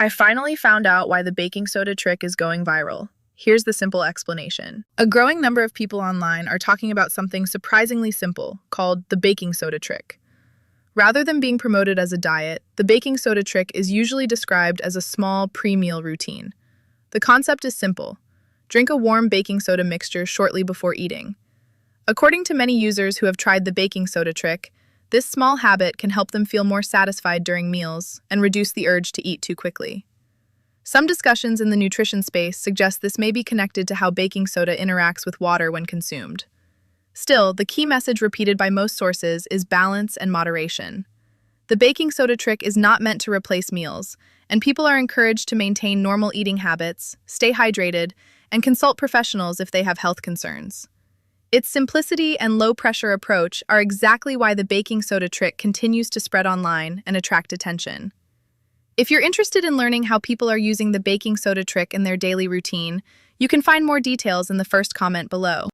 I finally found out why the baking soda trick is going viral. Here's the simple explanation. A growing number of people online are talking about something surprisingly simple called the baking soda trick. Rather than being promoted as a diet, the baking soda trick is usually described as a small pre-meal routine. The concept is simple. Drink a warm baking soda mixture shortly before eating. According to many users who have tried the baking soda trick, this small habit can help them feel more satisfied during meals and reduce the urge to eat too quickly. Some discussions in the nutrition space suggest this may be connected to how baking soda interacts with water when consumed. Still, the key message repeated by most sources is balance and moderation. The baking soda trick is not meant to replace meals, and people are encouraged to maintain normal eating habits, stay hydrated, and consult professionals if they have health concerns. Its simplicity and low-pressure approach are exactly why the baking soda trick continues to spread online and attract attention. If you're interested in learning how people are using the baking soda trick in their daily routine, you can find more details in the first comment below.